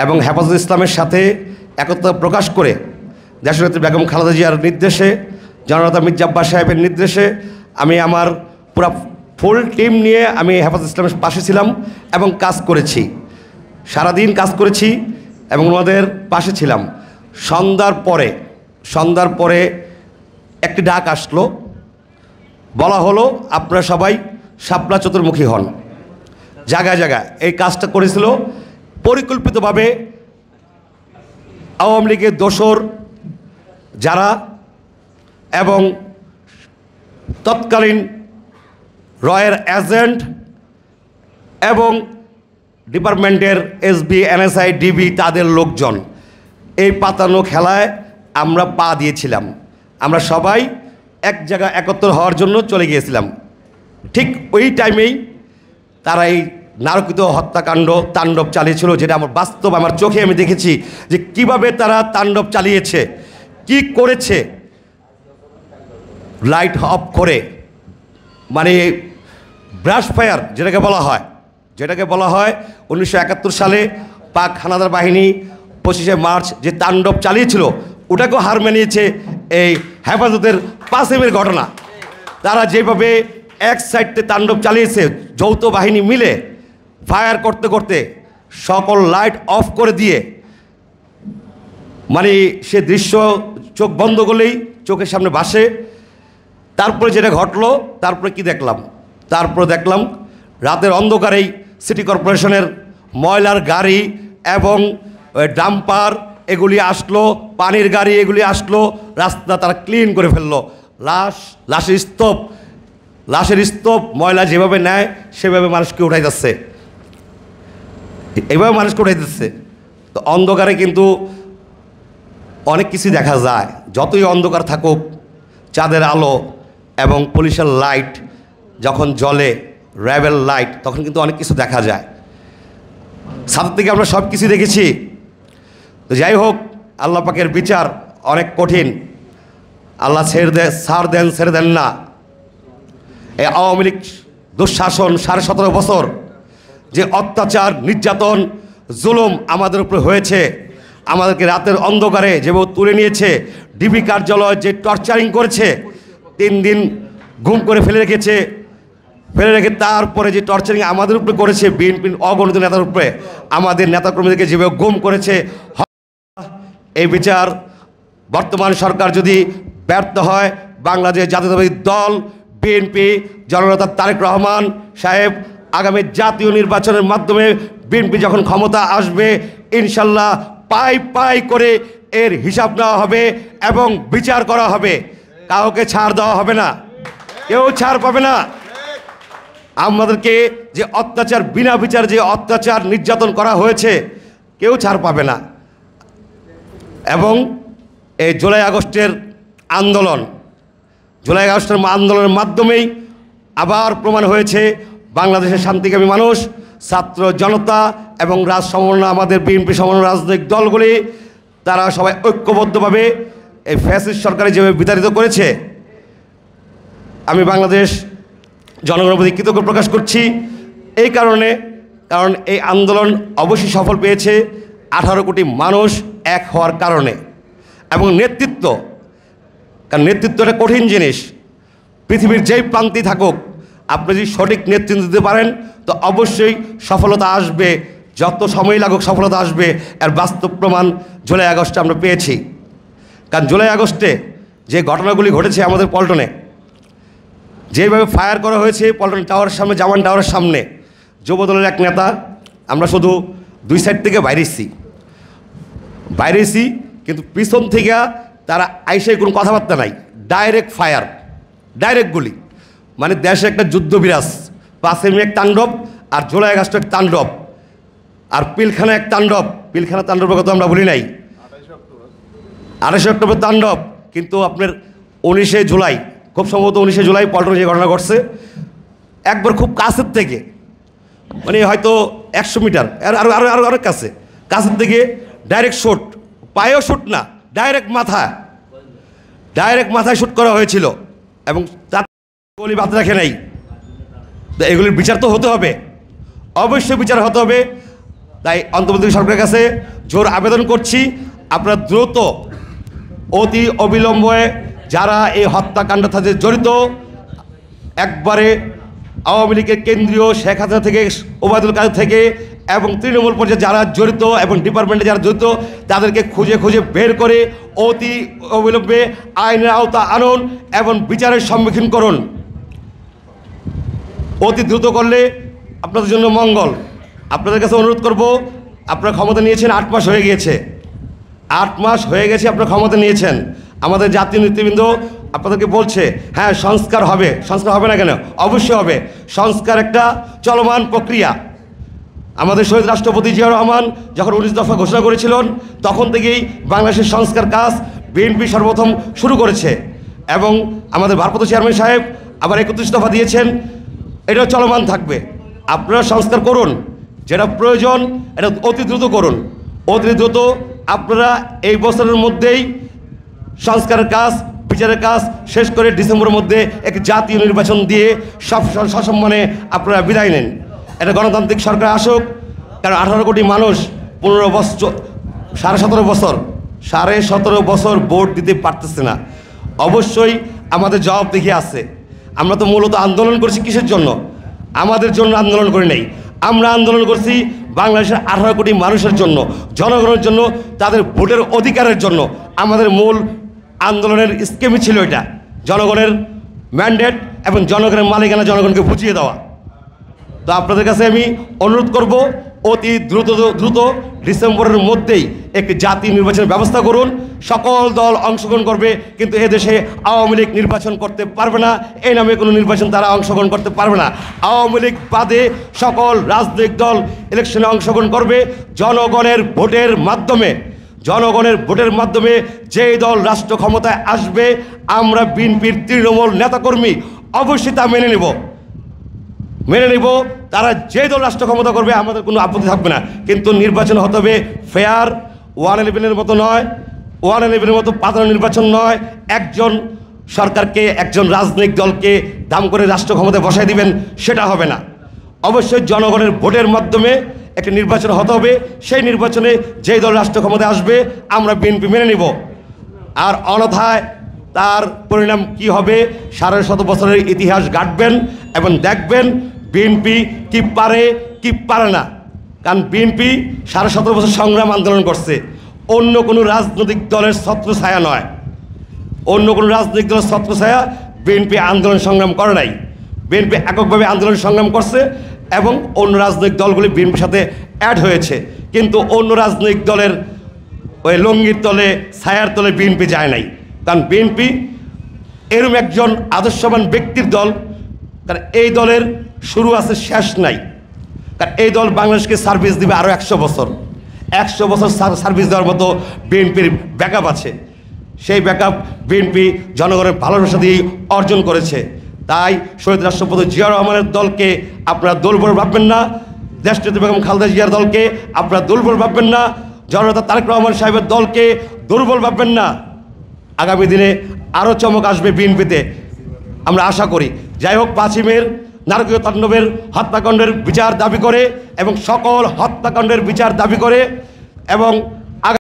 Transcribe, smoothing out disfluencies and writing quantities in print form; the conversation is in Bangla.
এবং হেফাজত ইসলামের সাথে একতা প্রকাশ করে দেশনেত্রী বেগম খালেদা জিয়ার নির্দেশে, জননেতা মির্জা আব্বাস সাহেবের নির্দেশে আমি আমার পুরো ফুল টিম নিয়ে আমি হেফাজত ইসলামের পাশে ছিলাম এবং কাজ করেছি, সারাদিন কাজ করেছি এবং ওনাদের পাশে ছিলাম। সন্ধ্যার পরে একটি ডাক আসলো, বলা হলো আপনারা সবাই শাপলা চতুর্মুখী হন। জায়গায় জায়গায় এই কাজটা করেছিল পরিকল্পিতভাবে আওয়ামী লীগের দোসর যারা এবং তৎকালীন রয়ের এজেন্ট এবং ডিপার্টমেন্টের এসবি, এনএসআই, ডিবি তাদের লোকজন এই পাতানো খেলায় আমরা পা দিয়েছিলাম। আমরা সবাই এক জায়গায় একত্র হওয়ার জন্য চলে গিয়েছিলাম। ঠিক ওই টাইমেই তারা এই নারকীয় হত্যাকাণ্ড তাণ্ডব চালিয়েছিল, যেটা আমার বাস্তব আমার চোখে আমি দেখেছি যে কিভাবে তারা তাণ্ডব চালিয়েছে, কি করেছে। লাইট অফ করে, মানে ব্রাশ ফায়ার যেটাকে বলা হয় 1971 সালে পাক হানাদার বাহিনী 25শে মার্চ যে তাণ্ডব চালিয়েছিল ওটাকেও হার মানিয়েছে এই হেফাজতের 5 মের ঘটনা। তারা যেভাবে এক সাইডে তাণ্ডব চালিয়েছে, যৌথ বাহিনী মিলে ফায়ার করতে করতে সকল লাইট অফ করে দিয়ে, মানে সে দৃশ্য চোখ বন্ধ করলেই চোখের সামনে ভাসে। তারপরে যেটা ঘটলো, তারপরে কি দেখলাম? তারপরে দেখলাম রাতের অন্ধকারেই সিটি কর্পোরেশনের ময়লার গাড়ি এবং ডাম্পার এগুলি আসলো, পানির গাড়ি এগুলি আসলো, রাস্তা তারা ক্লিন করে ফেললো। লাশের স্তূপ ময়লা যেভাবে নেয় সেভাবে মানুষকে উঠাই যাচ্ছে, এভাবে মানুষকে উঠাই দিচ্ছে। তো অন্ধকারে কিন্তু অনেক কিছু দেখা যায়, যতই অন্ধকার থাকুক চাঁদের আলো এবং পুলিশের লাইট যখন জ্বলে, র্যাবের লাইট, তখন কিন্তু অনেক কিছু দেখা যায়। ছাদ থেকে আমরা সব কিছু দেখেছি। তো যাই হোক, আল্লাহ পাকের বিচার অনেক কঠিন। আল্লাহ ছেড়ে দেন না। এই আওয়ামী লীগ দুঃশাসন 17.5 বছর যে অত্যাচার, নির্যাতন, জুলুম আমাদের উপরে হয়েছে, আমাদেরকে রাতের অন্ধকারে যেভাবে তুলে নিয়েছে, ডিবি কার্যালয় যে টর্চারিং করেছে, 3 দিন গুম করে ফেলে রেখে তারপরে যে টর্চারিং আমাদের উপরে করেছে, বিএনপির অগণিত নেতার উপরে, আমাদের নেতাকর্মীদেরকে যেভাবে গুম করেছে, এই বিচার বর্তমান সরকার যদি ব্যর্থ হয়, বাংলাদেশ জাতীয়তাবাদী দল বিএনপি, জননেতা তারেক রহমান সাহেব আগামী জাতীয় নির্বাচনের মাধ্যমে বিএনপি যখন ক্ষমতা আসবে, ইনশাল্লাহ পাই করে এর হিসাব নেওয়া হবে এবং বিচার করা হবে। কাউকে ছাড় দেওয়া হবে না, কেউ ছাড় পাবে না। আমাদেরকে যে অত্যাচার, বিনা বিচার যে অত্যাচার নির্যাতন করা হয়েছে, কেউ ছাড় পাবে না। এবং এই জুলাই আগস্টের আন্দোলনের মাধ্যমেই আবার প্রমাণ হয়েছে বাংলাদেশের শান্তিকামী মানুষ, ছাত্র জনতা এবং আমাদের বিএনপি সমন্বয় রাজনৈতিক দলগুলি তারা সবাই ঐক্যবদ্ধভাবে এই ফ্যাসিস্ট সরকারে যেভাবে বিতাড়িত করেছে, আমি বাংলাদেশ জনগণের প্রতি কৃতজ্ঞ প্রকাশ করছি। কারণ এই আন্দোলন অবশ্যই সফল পেয়েছে 18 কোটি মানুষ এক হওয়ার কারণে। এবং কারণ নেতৃত্ব একটা কঠিন জিনিস। পৃথিবীর যেই প্রান্তে থাকুক, আপনি যদি সঠিক নেতৃত্ব দিতে পারেন তো অবশ্যই সফলতা আসবে। যত সময় লাগুক সফলতা আসবে। এর বাস্তব প্রমাণ জুলাই আগস্টে আমরা পেয়েছি। কারণ জুলাই আগস্টে যে ঘটনাগুলি ঘটেছে আমাদের পল্টনে, যেভাবে ফায়ার করা হয়েছে পল্টন টাওয়ারের সামনে, জামান টাওয়ারের সামনে, যুবদলের এক নেতা, আমরা শুধু 2 সাইড থেকে বাইরেছি, কিন্তু পিছন থেকে তারা আইসে কোনো কথাবার্তা নাই, ডাইরেক্ট ফায়ার, ডাইরেক্ট গুলি। মানে দেশে একটা যুদ্ধ বিরাজ। 5 মে এক তাণ্ডব, আর জুলাই আগস্ট এক তাণ্ডব, আর পিলখানা এক তাণ্ডব। পিলখানা তাণ্ডবের কথা আমরা বলি নাই, 28 অক্টোবর তাণ্ডব। কিন্তু আপনার 19শে জুলাই, খুব সম্ভবত 19শে জুলাই পল্টনে যে ঘটনা ঘটছে, একবার খুব কাছের থেকে, মানে হয়তো 100 মিটার, আরও অনেক কাছের থেকে ডাইরেক্ট শ্যুট, পায়েও শ্যুট না, ডাইরেক্ট মাথায় শ্যুট করা হয়েছিল। এবং তার গুলি বাদ রাখে নাই। তো এগুলির বিচার তো হতে হবে, অবশ্যই বিচার হতে হবে। তাই অন্তর্বর্তী সরকারের কাছে জোর আবেদন করছি, আপনারা দ্রুত অতি অবিলম্বে যারা এই হত্যাকাণ্ডের সাথে জড়িত, একবারে আওয়ামী লীগের কেন্দ্রীয় শেখ হাসিনা থেকে, ওবায়দুল কাদের থেকে এবং তৃণমূল পর্যায়ে যারা জড়িত এবং ডিপার্টমেন্টে যারা জড়িত তাদেরকে খুঁজে খুঁজে বের করে অতি অবিলম্বে আইনের আওতা আনুন এবং বিচারের সম্মুখীন করুন। অতি দ্রুত করলে আপনাদের জন্য মঙ্গল। আপনাদের কাছে অনুরোধ করব, আপনারা ক্ষমতা নিয়েছেন 8 মাস হয়ে গিয়েছে, 8 মাস হয়ে গেছে আপনারা ক্ষমতা নিয়েছেন। আমাদের জাতীয় নেতৃবৃন্দ আপনাদেরকে বলছে, হ্যাঁ সংস্কার হবে। সংস্কার হবে না কেন? অবশ্যই হবে। সংস্কার একটা চলমান প্রক্রিয়া। আমাদের শহীদ রাষ্ট্রপতি জিয়াউর রহমান যখন 19 দফা ঘোষণা করেছিলেন তখন থেকেই বাংলাদেশের সংস্কার কাজ বিএনপি সর্বপ্রথম শুরু করেছে এবং আমাদের ভারপ্রাপ্ত চেয়ারম্যান সাহেব আবার 31 দফা দিয়েছেন। এটাও চলমান থাকবে। আপনারা সংস্কার করুন, যেটা প্রয়োজন এটা অতি দ্রুত করুন। অতি দ্রুত আপনারা এই বছরের মধ্যেই সংস্কারের কাজ, বিচারের কাজ শেষ করে ডিসেম্বরের মধ্যে এক জাতীয় নির্বাচন দিয়ে সসম্মানে আপনারা বিদায় নেন। এটা গণতান্ত্রিক সরকার আসুক, কারণ 18 কোটি মানুষ 15 বছর, 17.5 বছর ভোট দিতে পারতেছে না। অবশ্যই আমাদের জবাবদিহি আছে। আমরা তো মূলত আন্দোলন করছি কিসের জন্য? আমাদের জন্য আন্দোলন করি নাই। আমরা আন্দোলন করছি বাংলাদেশের 18 কোটি মানুষের জন্য, জনগণের জন্য, তাদের ভোটের অধিকারের জন্য। আমাদের মূল আন্দোলনের স্কিমই ছিল এটা, জনগণের ম্যান্ডেট এবং জনগণের মালিকানা জনগণকে বুঝিয়ে দেওয়া। তো আপনাদের কাছে আমি অনুরোধ করব, অতি দ্রুত ডিসেম্বরের মধ্যেই একটি জাতীয় নির্বাচনের ব্যবস্থা করুন। সকল দল অংশগ্রহণ করবে, কিন্তু এদেশে আওয়ামী লীগ নির্বাচন করতে পারবে না। এই নামে কোনো নির্বাচন তারা অংশগ্রহণ করতে পারবে না। আওয়ামী লীগ বাদে সকল রাজনৈতিক দল ইলেকশনে অংশগ্রহণ করবে জনগণের ভোটের মাধ্যমে। জনগণের ভোটের মাধ্যমে যেই দল রাষ্ট্র ক্ষমতায় আসবে, আমরা বিএনপির তৃণমূল নেতাকর্মী অবশ্যই তা মেনে নেব। তারা যে দল রাষ্ট্র ক্ষমতা করবে আমাদের কোনো আপত্তি থাকবে না, কিন্তু নির্বাচন হতে হবে ফেয়ার। 111-এর মতো নয়, 111-এর মতো পাতানো নির্বাচন নয়। একজন সরকারকে, একজন রাজনৈতিক দলকে দাম করে রাষ্ট্র ক্ষমতায় বসায় দিবেন, সেটা হবে না। অবশ্যই জনগণের ভোটের মাধ্যমে একটা নির্বাচন হতে হবে। সেই নির্বাচনে যেই দল রাষ্ট্র ক্ষমতায় আসবে আমরা বিএনপি মেনে নিব। আর অন্যথায় তার পরিণাম কি হবে 150 বছরের ইতিহাস ঘাঁটবেন এবং দেখবেন বিএনপি কি পারে কি পারে না। কারণ বিএনপি 17.5 বছর সংগ্রাম আন্দোলন করছে, অন্য কোনো রাজনৈতিক দলের ছত্রছায়া নয়। অন্য কোনো রাজনৈতিক দলের ছত্রছায়া বিএনপি আন্দোলন সংগ্রাম করে নাই। বিএনপি এককভাবে আন্দোলন সংগ্রাম করছে এবং অন্য রাজনৈতিক দলগুলি বিএনপির সাথে অ্যাড হয়েছে, কিন্তু অন্য রাজনৈতিক দলের ওই লঙ্গির তলে, ছায়ার তলে বিএনপি যায় নাই। কারণ বিএনপি এরম একজন আদর্শবান ব্যক্তির দল, কারণ এই দলের শুরু আছে, শেষ নাই। কারণ এই দল বাংলাদেশকে সার্ভিস দিবে আরও 100 বছর। 100 বছর সার্ভিস দেওয়ার মতো বিএনপির ব্যাকআপ আছে। সেই ব্যাকআপ বিএনপি জনগণের ভালোবাসা দিয়েই অর্জন করেছে। তাই শহীদ রাষ্ট্রপতি জিয়াউর রহমানের দলকে আপনারা দুর্বল ভাববেন না, দেশনেত্রী বেগম খালেদা জিয়ার দলকে আপনারা দুর্বল ভাববেন না, জননেতা তারেক রহমান সাহেবের দলকে দুর্বল ভাববেন না। আগামী দিনে আরও চমক আসবে বিএনপিতে, আমরা আশা করি। যাই হোক, 5ই মের নারকীয় তাণ্ডবের হত্যাকাণ্ডের বিচার দাবি করে এবং সকল হত্যাকাণ্ডের বিচার দাবি করে এবং